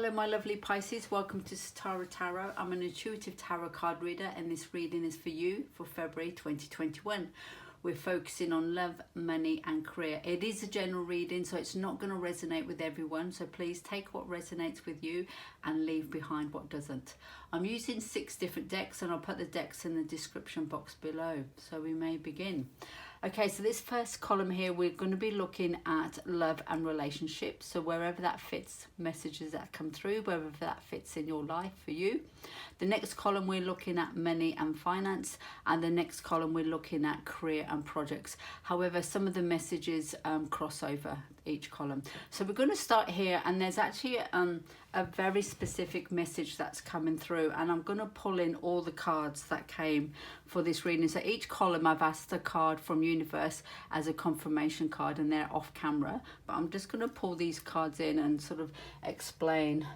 Hello my lovely Pisces, welcome to Satara Tarot. I'm an intuitive tarot card reader and this reading is for you for February 2021. We're focusing on love, money and career. It is a general reading, so it's not going to resonate with everyone, so please take what resonates with you and leave behind what doesn't. I'm using 6 different decks and I'll put the decks in the description box below, so we may begin. Okay, so this first column here, we're going to be looking at love and relationships. So wherever that fits, messages that come through, wherever that fits in your life for you. The next column, we're looking at money and finance. And the next column, we're looking at career and projects. However, some of the messages cross over each column. So we're going to start here, and there's actually a very specific message that's coming through, and I'm going to pull in all the cards that came for this reading. So each column I've asked a card from universe as a confirmation card, and they're off camera, but I'm just going to pull these cards in and sort of explain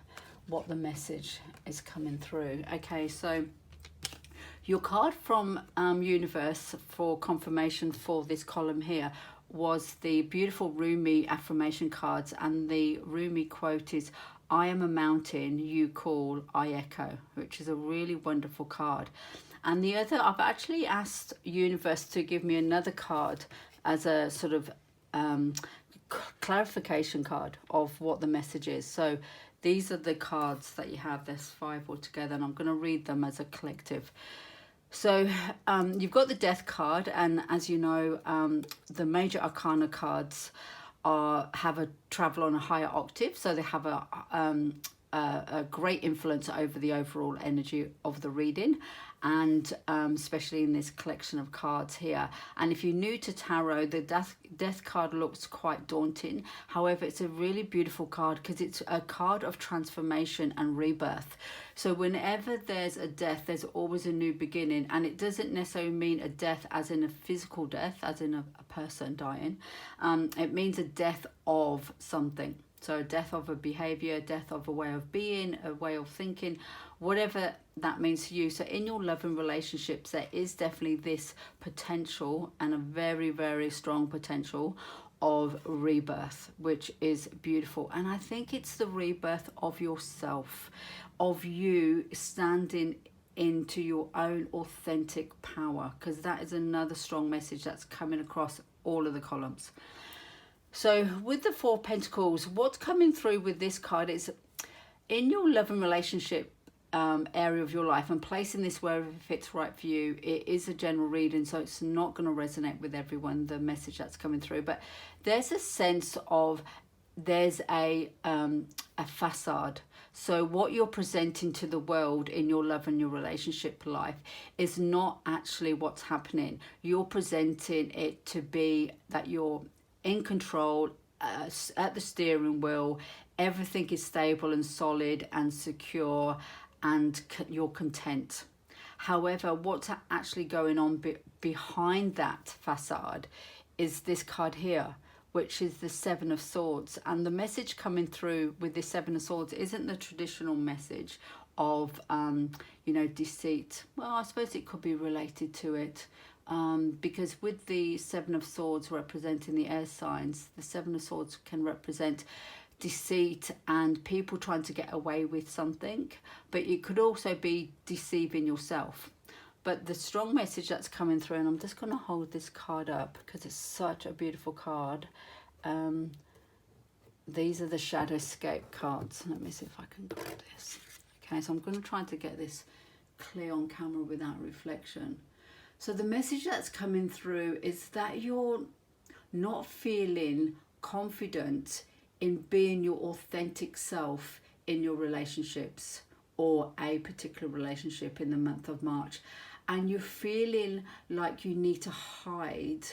what the message is coming through. Okay, so your card from universe for confirmation for this column here was the beautiful Rumi affirmation cards, and the Rumi quote is, "I am a mountain you call, I echo," which is a really wonderful card. And the other, I've actually asked universe to give me another card as a sort of clarification card of what the message is. So these are the cards that you have. There's 5 altogether, and I'm going to read them as a collective. So you've got the death card, and as you know, the major arcana cards have a travel on a higher octave, so they have a great influence over the overall energy of the reading, and especially in this collection of cards here. And if you're new to tarot, the death card looks quite daunting. However, it's a really beautiful card because it's a card of transformation and rebirth. So whenever there's a death, there's always a new beginning, and it doesn't necessarily mean a death as in a physical death, as in a person dying. It means a death of something. So a death of a behavior, death of a way of being, a way of thinking, whatever that means to you. So in your love and relationships, there is definitely this potential, and a very, very strong potential of rebirth, which is beautiful. And I think it's the rebirth of yourself, of you standing into your own authentic power, because that is another strong message that's coming across all of the columns. So with the 4 Pentacles, what's coming through with this card is in your love and relationship area of your life, and placing this wherever it fits right for you. It is a general reading, so it's not going to resonate with everyone, the message that's coming through. But there's a sense of there's a facade. So what you're presenting to the world in your love and your relationship life is not actually what's happening. You're presenting it to be that you're in control, at the steering wheel, everything is stable and solid and secure, and you're content. However, what's actually going on behind that facade is this card here, which is the 7 of Swords. And the message coming through with the 7 of Swords isn't the traditional message of, you know, deceit. Well, I suppose it could be related to it. Because with the 7 of Swords representing the air signs, the 7 of Swords can represent deceit and people trying to get away with something, but it could also be deceiving yourself. But the strong message that's coming through, and I'm just going to hold this card up because it's such a beautiful card. These are the Shadowscape cards. Let me see if I can grab this. Okay, so I'm going to try to get this clear on camera without reflection. So the message that's coming through is that you're not feeling confident in being your authentic self in your relationships, or a particular relationship in the month of March. And you're feeling like you need to hide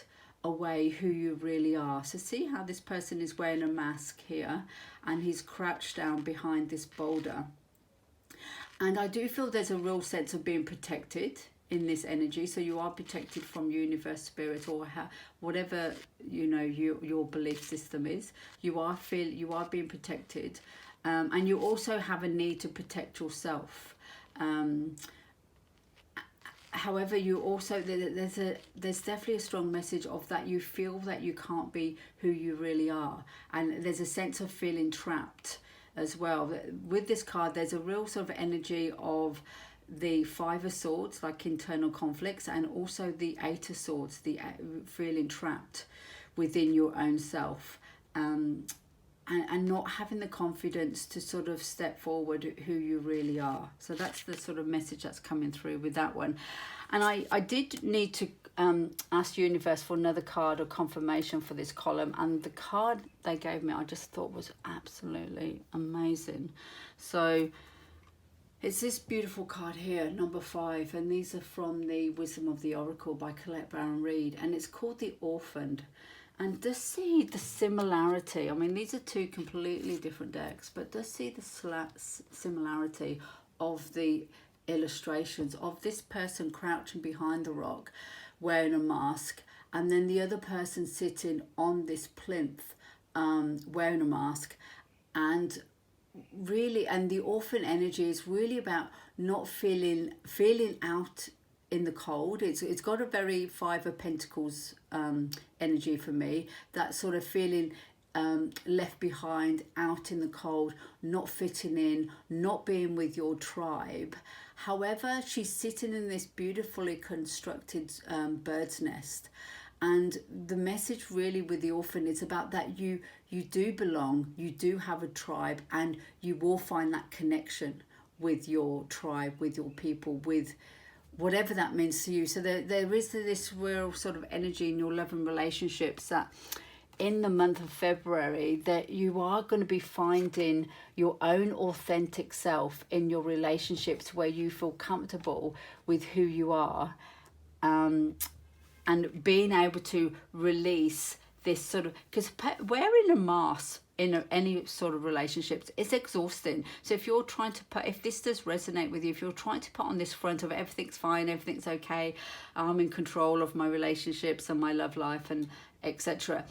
away who you really are. So see how this person is wearing a mask here, and he's crouched down behind this boulder. And I do feel there's a real sense of being protected in this energy. So you are protected from universe, spirit, or whatever, you know, your belief system is. You are being protected, and you also have a need to protect yourself. However, you also, there's definitely a strong message of that you feel that you can't be who you really are, and there's a sense of feeling trapped as well. With this card, there's a real sort of energy of the Five of Swords, like internal conflicts, and also the Eight of Swords, the feeling trapped within your own self, and not having the confidence to sort of step forward who you really are. So that's the sort of message that's coming through with that one. And I did need to ask Universe for another card or confirmation for this column, and the card they gave me I just thought was absolutely amazing. So it's this beautiful card here, number 5, and these are from the Wisdom of the Oracle by Colette Baron-Reid, and it's called The Orphaned. And just see the similarity. I mean, these are two completely different decks, but just see the similarity of the illustrations of this person crouching behind the rock, wearing a mask, and then the other person sitting on this plinth, wearing a mask. And really, and the orphan energy is really about not feeling out in the cold. It's got a very Five of Pentacles energy for me, that sort of feeling left behind, out in the cold, not fitting in, not being with your tribe. However, she's sitting in this beautifully constructed bird's nest, and the message really with the orphan is about that you do belong, you do have a tribe, and you will find that connection with your tribe, with your people, with whatever that means to you. So there is this real sort of energy in your love and relationships that in the month of February that you are going to be finding your own authentic self in your relationships, where you feel comfortable with who you are, and being able to release this sort of, because wearing a mask in any sort of relationships, it's exhausting. So if you're trying to put, if this does resonate with you, if you're trying to put on this front of everything's fine, everything's okay, I'm in control of my relationships and my love life and etc.,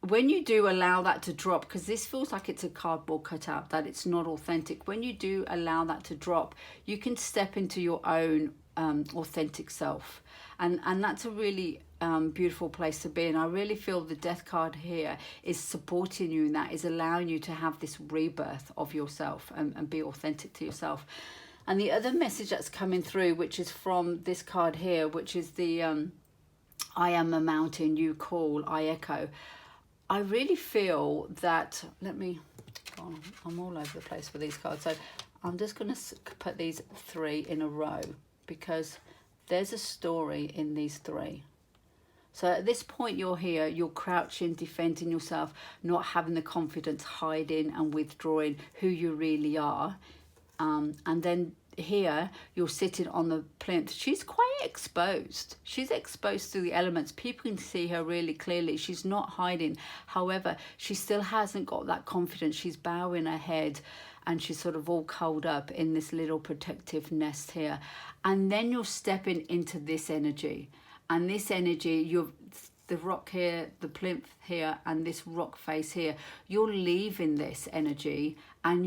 when you do allow that to drop, because this feels like it's a cardboard cutout, that it's not authentic, when you do allow that to drop, you can step into your own authentic self, and that's a really beautiful place to be. And I really feel the Death card here is supporting you in that, is allowing you to have this rebirth of yourself and be authentic to yourself. And the other message that's coming through, which is from this card here, which is the I am a mountain, you call, I echo. I really feel that, I'm all over the place with these cards, so I'm just going to put these 3 in a row, because there's a story in these 3. So at this point you're here, you're crouching, defending yourself, not having the confidence, hiding and withdrawing who you really are. And then here you're sitting on the plinth. She's quite exposed. She's exposed to the elements. People can see her really clearly. She's not hiding. However, she still hasn't got that confidence. She's bowing her head and she's sort of all curled up in this little protective nest here. And then you're stepping into this energy. And this energy, the rock here, the plinth here, and this rock face here, you're leaving this energy, and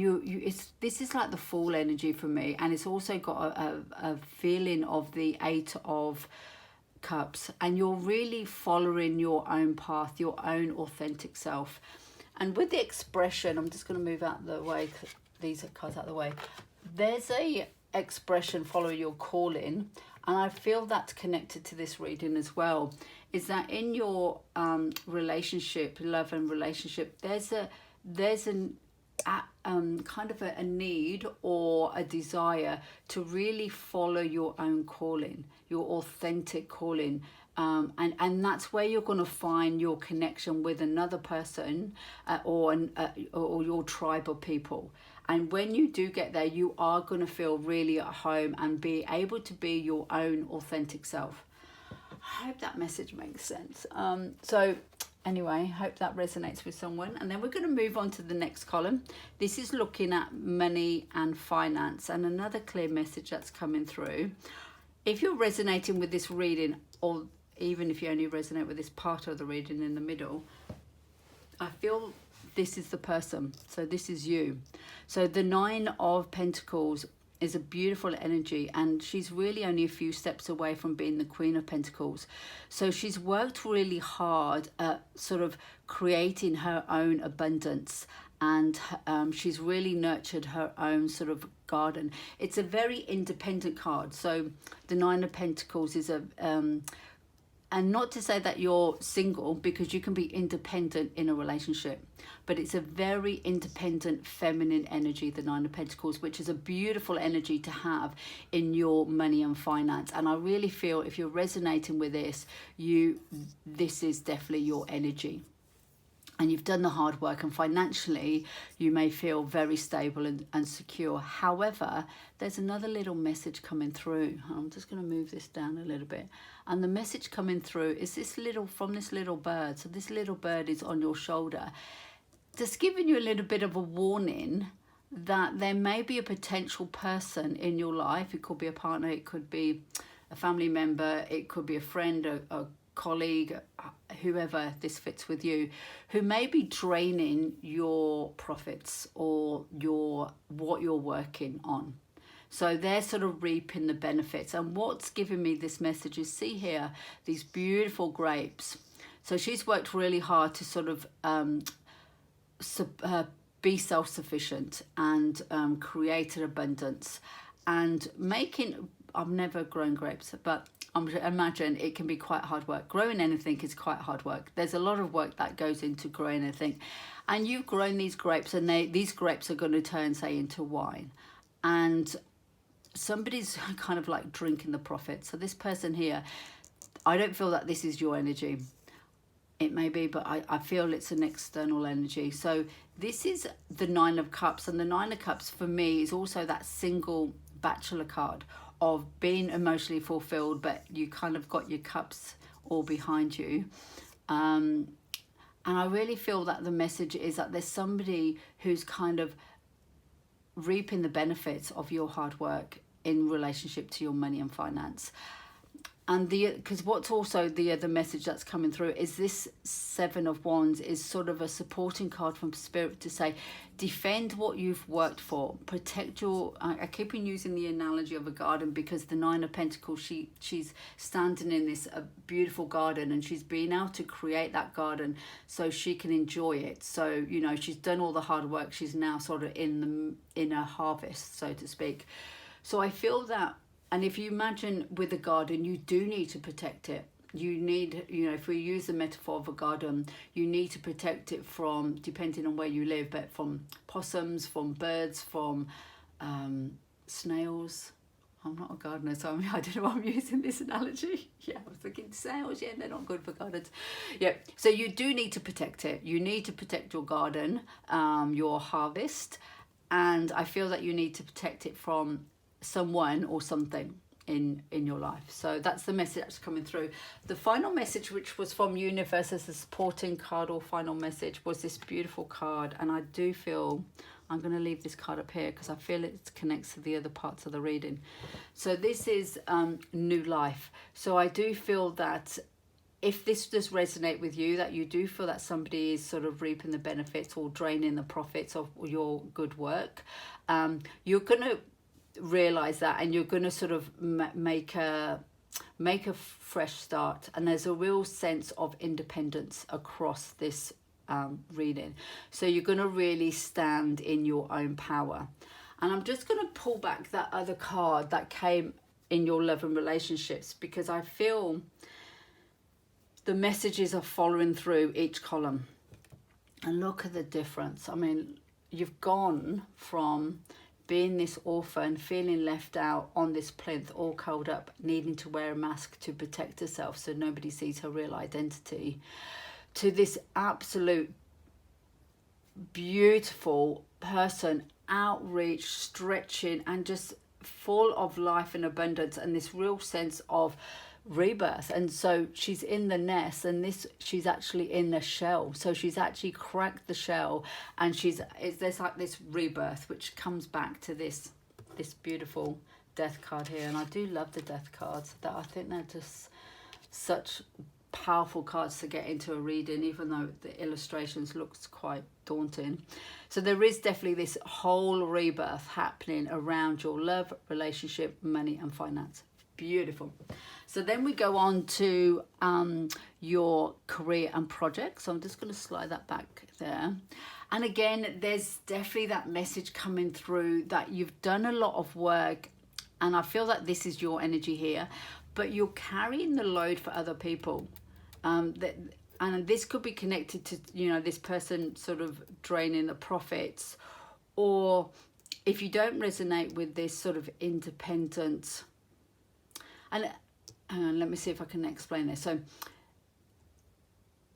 this is like the Fool energy for me, and it's also got a feeling of the 8 of Cups, and you're really following your own path, your own authentic self. And with the expression, I'm just going to move out the way, these are cards out of the way. There's a expression, follow your calling, and I feel that's connected to this reading as well, is that in your relationship, love and relationship, there's an kind of a need or a desire to really follow your own calling, your authentic calling, and that's where you're going to find your connection with another person or your tribe of people. And when you do get there, you are going to feel really at home and be able to be your own authentic self. I hope that message makes sense. So anyway, hope that resonates with someone. And then we're going to move on to the next column. This is looking at money and finance, and another clear message that's coming through. If you're resonating with this reading, or even if you only resonate with this part of the reading in the middle, I feel this is the person. So this is you. So the 9 of Pentacles is a beautiful energy, and she's really only a few steps away from being the Queen of Pentacles. So she's worked really hard at sort of creating her own abundance and she's really nurtured her own sort of garden. It's a very independent card. So the Nine of Pentacles is a and not to say that you're single, because you can be independent in a relationship, but it's a very independent feminine energy, the Nine of Pentacles, which is a beautiful energy to have in your money and finance. And I really feel if you're resonating with this, this is definitely your energy. And you've done the hard work, and financially you may feel very stable and secure. However, there's another little message coming through. I'm just going to move this down a little bit. And the message coming through is from this little bird. So this little bird is on your shoulder, just giving you a little bit of a warning that there may be a potential person in your life. It could be a partner, it could be a family member, it could be a friend, a colleague, whoever this fits with you, who may be draining your profits or what you're working on. So they're sort of reaping the benefits. And what's giving me this message is, see here, these beautiful grapes. So she's worked really hard to sort of be self-sufficient and create an abundance and making, I've never grown grapes, but I imagine it can be quite hard work. Growing anything is quite hard work. There's a lot of work that goes into growing anything. And you've grown these grapes, and these grapes are going to turn, say, into wine. And somebody's kind of like drinking the profit. So this person here, I don't feel that this is your energy. It may be, but I feel it's an external energy. So this is the Nine of Cups. And the Nine of Cups for me is also that single bachelor card of being emotionally fulfilled, but you kind of got your cups all behind you. And I really feel that the message is that there's somebody who's kind of reaping the benefits of your hard work in relationship to your money and finance. And because what's also the other message that's coming through is this Seven of Wands is sort of a supporting card from Spirit to say, defend what you've worked for, protect your, I keep on using the analogy of a garden, because the Nine of Pentacles, she's standing in this beautiful garden, and she's been able to create that garden so she can enjoy it. So, you know, she's done all the hard work. She's now sort of in a harvest, so to speak. So I feel that, and if you imagine with a garden, you do need to protect it. You need, you know, if we use the metaphor of a garden, you need to protect it from, depending on where you live, but from possums, from birds, from snails. I'm not a gardener, so I don't know why I'm using this analogy. Yeah, I was thinking snails, yeah, they're not good for gardens. Yeah, so you do need to protect it. You need to protect your garden, your harvest, and I feel that you need to protect it from someone or something in your life. So that's the message that's coming through. The final message, which was from Universe as a supporting card, or final message, was this beautiful card. And I do feel, I'm going to leave this card up here because I feel it connects to the other parts of the reading. So this is new life. So I do feel that if this does resonate with you, that you do feel that somebody is sort of reaping the benefits or draining the profits of your good work, you're going to realize that, and you're going to sort of make a fresh start. And there's a real sense of independence across this reading. So you're going to really stand in your own power. And I'm just going to pull back that other card that came in your love and relationships, because I feel the messages are following through each column. And look at the difference. I mean, you've gone from being this orphan, feeling left out on this plinth, all curled up, needing to wear a mask to protect herself so nobody sees her real identity, to this absolute beautiful person, outreach, stretching, and just full of life and abundance, and this real sense of rebirth. And so she's in the nest, and she's actually in the shell, so she's actually cracked the shell, and there's like this rebirth, which comes back to this beautiful death card here. And I do love the death cards. That I think they're just such powerful cards to get into a reading, even though the illustrations looks quite daunting. So there is definitely this whole rebirth happening around your love, relationship, money and finance. Beautiful. So then we go on to your career and projects. So I'm just going to slide that back there. And again, there's definitely that message coming through that you've done a lot of work, and I feel that this is your energy here, but you're carrying the load for other people. And this could be connected to, you know, this person sort of draining the profits, or if you don't resonate with this sort of independent, and let me see if I can explain this. So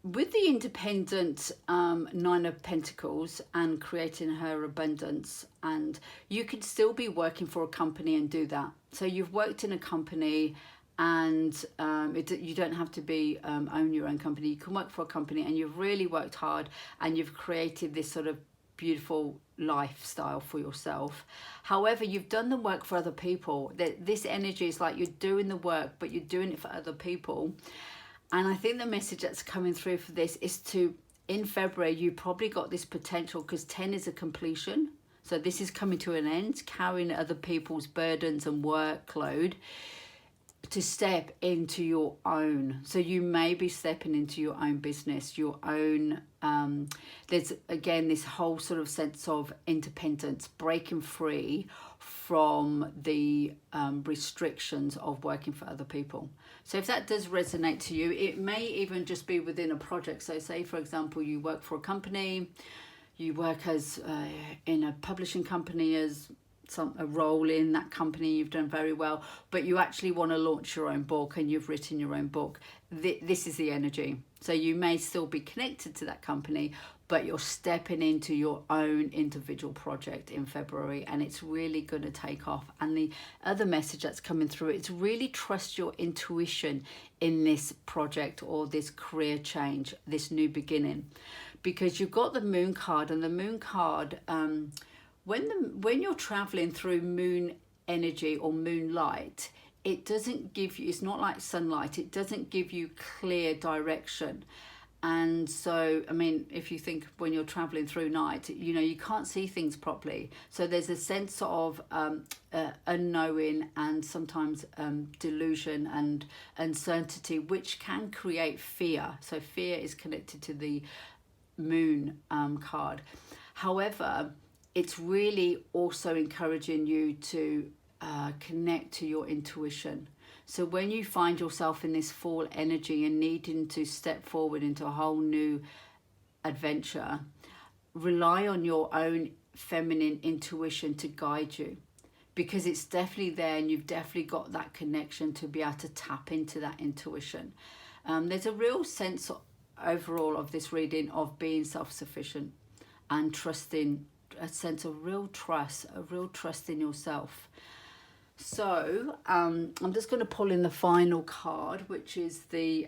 with the independent Nine of Pentacles and creating her abundance, and you could still be working for a company and do that. So you've worked in a company, and you don't have to be own your own company. You can work for a company, and you've really worked hard, and you've created this sort of beautiful lifestyle for yourself. However, you've done the work for other people. This energy is like you're doing the work, but you're doing it for other people. And I think the message that's coming through for this is to, in February, you probably got this potential, because 10 is a completion. So this is coming to an end, carrying other people's burdens and workload, to step into your own. So you may be stepping into your own business, your own, there's again this whole sort of sense of independence, breaking free from the restrictions of working for other people. So if that does resonate to you, it may even just be within a project. So say, for example, you work for a company, you work as in a publishing company as a role in that company, you've done very well, but you actually want to launch your own book and you've written your own book. This is the energy. So you may still be connected to that company, but you're stepping into your own individual project in February, and it's really going to take off. And the other message that's coming through, it's really trust your intuition in this project or this career change, this new beginning, because you've got the Moon card, and the Moon card, when you're traveling through moon energy or moonlight, it doesn't give you, it's not like sunlight, it doesn't give you clear direction. And so, I mean, if you think when you're traveling through night, you know, you can't see things properly. So there's a sense of unknowing and sometimes delusion and uncertainty, which can create fear. So fear is connected to the Moon card. However, it's really also encouraging you to connect to your intuition. So when you find yourself in this fall energy and needing to step forward into a whole new adventure, rely on your own feminine intuition to guide you, because it's definitely there, and you've definitely got that connection to be able to tap into that intuition. There's a real sense overall of this reading of being self-sufficient and trusting, a sense of a real trust in yourself. So I'm just going to pull in the final card, which is the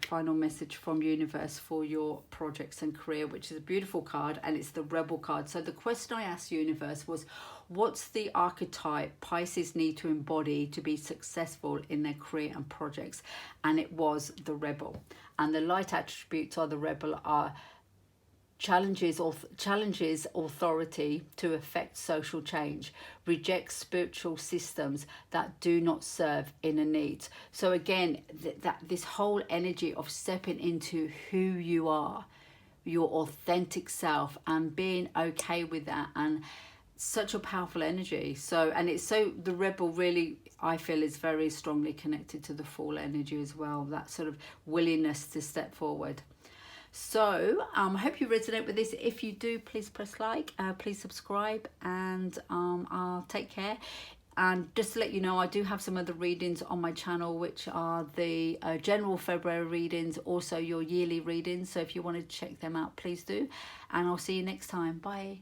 final message from universe for your projects and career, which is a beautiful card, and it's the Rebel card. So the question I asked universe was, what's the archetype Pisces need to embody to be successful in their career and projects? And it was the Rebel. And the light attributes of the Rebel are challenges authority to effect social change, rejects spiritual systems that do not serve inner needs. So again, this whole energy of stepping into who you are, your authentic self, and being okay with that, and such a powerful energy. So, and it's so, the Rebel really, I feel, is very strongly connected to the fall energy as well, that sort of willingness to step forward. So I hope you resonate with this. If you do, please press like, please subscribe, and I'll take care. And just to let you know, I do have some other readings on my channel, which are the general February readings, also your yearly readings. So if you want to check them out, please do. And I'll see you next time. Bye.